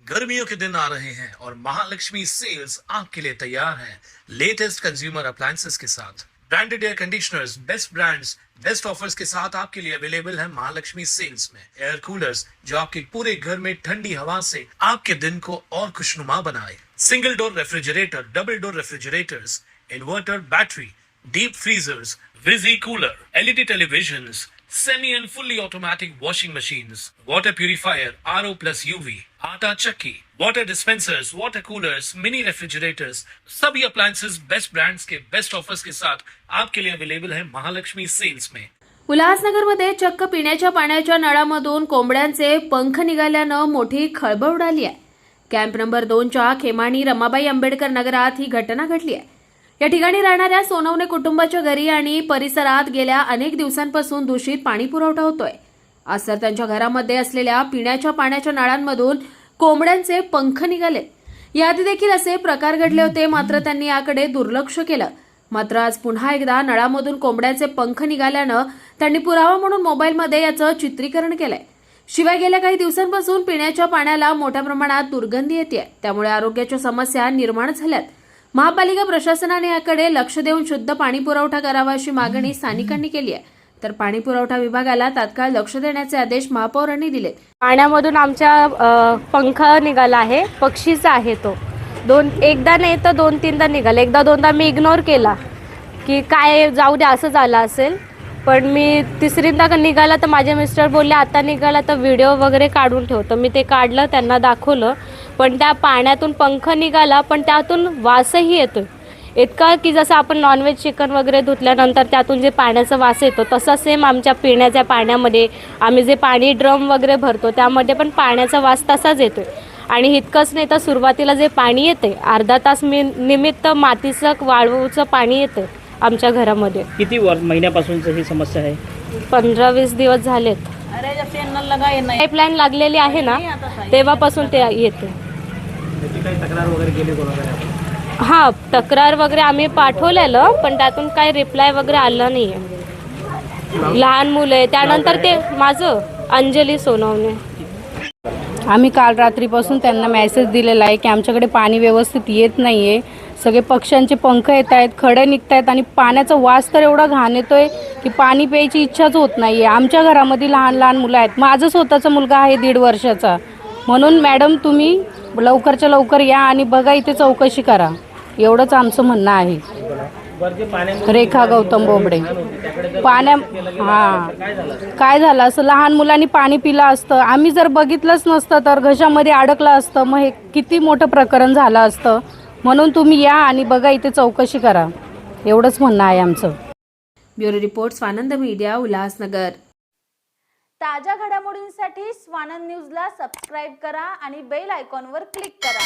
गर्मियों के दिन आ रहे हैं और महालक्ष्मी सेल्स आपके लिए तैयार है लेटेस्ट कंज्यूमर अप्लायंसेस के साथ। Branded air conditioners, best brands, best offers के साथ आपके लिए अवेलेबल है महालक्ष्मी सेल्स में। एयर कूलर्स जो आपके पूरे घर में ठंडी हवा से आपके दिन को और खुशनुमा बनाए। Single door refrigerator, double door refrigerators, inverter battery, deep freezers, visi cooler, LED televisions, semi and fully automatic washing machines, water purifier, RO plus UV, आटा चक्की, water dispensers, water coolers, mini refrigerators, सभी appliances best brands के best offers के साथ आपके लिए available है Mahalakshmi sales में। उल्हासनगरमध्ये चक्क पिण्याच्या पाण्याच्या नळामधून कोंबड्यांचे पंख निघाल्यानं मोठी खळबळ उडाली आहे। कॅम्प नंबर 2च्या खेमाणी रमाबाई आंबेडकर नगरात ही घटना घडली आहे। या ठिकाणी राहणाऱ्या सोनवणे कुटुंबाच्या घरी आणि परिसरात गेल्या अनेक दिवसांपासून दूषित पाणी पुरवठा होतोय। आज तर त्यांच्या घरामध्ये असलेल्या पिण्याच्या पाण्याच्या नळांमधून कोंबड्यांचे पंख निघाले। याआधी देखील असे प्रकार घडले होते, मात्र त्यांनी याकडे दुर्लक्ष केलं। मात्र आज पुन्हा एकदा नळामधून कोंबड्यांचे पंख निघाल्यानं त्यांनी पुरावा म्हणून मोबाईलमध्ये याचं चित्रीकरण केलंय। शिवाय गेल्या काही दिवसांपासून पिण्याच्या पाण्याला मोठ्या प्रमाणात दुर्गंधी येते, त्यामुळे आरोग्याच्या समस्या निर्माण झाल्यात। महापालिका प्रशासनाने याकडे लक्ष देऊन शुद्ध पाणी पुरवठा करावा अशी मागणी स्थानिकांनी केली आहे। तर पाणी पुरवठा विभागाला तात्काळ लक्ष देण्याचे आदेश महापौरांनी दिले। पाण्यामधून आमच्या पंख निघाला आहे, पक्षीचा आहे तो। एकदा नाही तर 2-3दा निघाला। एकदा 2दा मी इग्नोर केला की काय जाऊ दे असं झालं असेल, पण मी तिसरींदा निघाला तर माझे मिस्टर बोलले आता निघाला तर व्हिडिओ वगैरे काढून ठेवतो। मी ते काढलं, त्यांना दाखवलं, पण त्या पाण्यातून पंख निघाला, पण त्यातून वासही येतो इतका की जसं आपण नॉनव्हेज चिकन वगैरे धुतल्यानंतर त्यातून जे पाण्याचा वास येतो तसा सेम आमच्या पिण्याच्या पाण्यामध्ये आम्ही जे पाणी ड्रम वगैरे भरतो त्यामध्ये पण पाण्याचा वास तसाच येतो। आणि इतकंच नाही तर सुरुवातीला जे पाणी येते अर्धा तास निमित्त मातीचं वाळूचं पाणी येते आमच्या घरामध्ये। किती महिन्यापासूनची ही समस्या आहे? 15-20 दिवस झालेत। पाईपलाईन लागलेली आहे ना तेव्हापासून ते येते। तक्रार वगैरे केली कोणाकडे? हां, तक्रार वगैरे आम्ही पाठवलेलं, पण त्यातून काही रिप्लाय वगैरे आला नाही आहे। लहान मुलं आहे। त्यानंतर ते माझं अंजली सोनवणे, आम्ही काल रात्रीपासून त्यांना मेसेज दिलेला आहे की आमच्याकडे पाणी व्यवस्थित येत नाही आहे, सगळे पक्ष्यांचे पंख येत आहेत, खडे निघत आहेत आणि पाण्याचा वास तर एवढा घाण येतोय की पाणी प्यायची इच्छाच होत नाही आहे। आमच्या घरामध्ये लहान लहान मुलं आहेत, माझं स्वतःचा मुलगा आहे 1.5 वर्षाचा। म्हणून मॅडम तुम्ही लवकरच्या लवकर या आणि बघा, इथे चौकशी करा, एवढंच आमचं म्हणणं आहे। रेखा गौतम बोबडे। काय झालं असं, लहान मुलांनी पाणी पिलं असतं, आम्ही जर बघितलंच नसतं तर घशामध्ये अडकलं असतं, मग हे किती मोठं प्रकरण झालं असतं। म्हणून तुम्ही या आणि बघा, इथे चौकशी करा, एवढंच म्हणणं आहे आमचं। Bureau report, Swanand media, Ulhasnagar. ताज्या घडामोडींसाठी स्वानंद न्यूजला सबस्क्राईब करा आणि बेल आयकॉनवर क्लिक करा।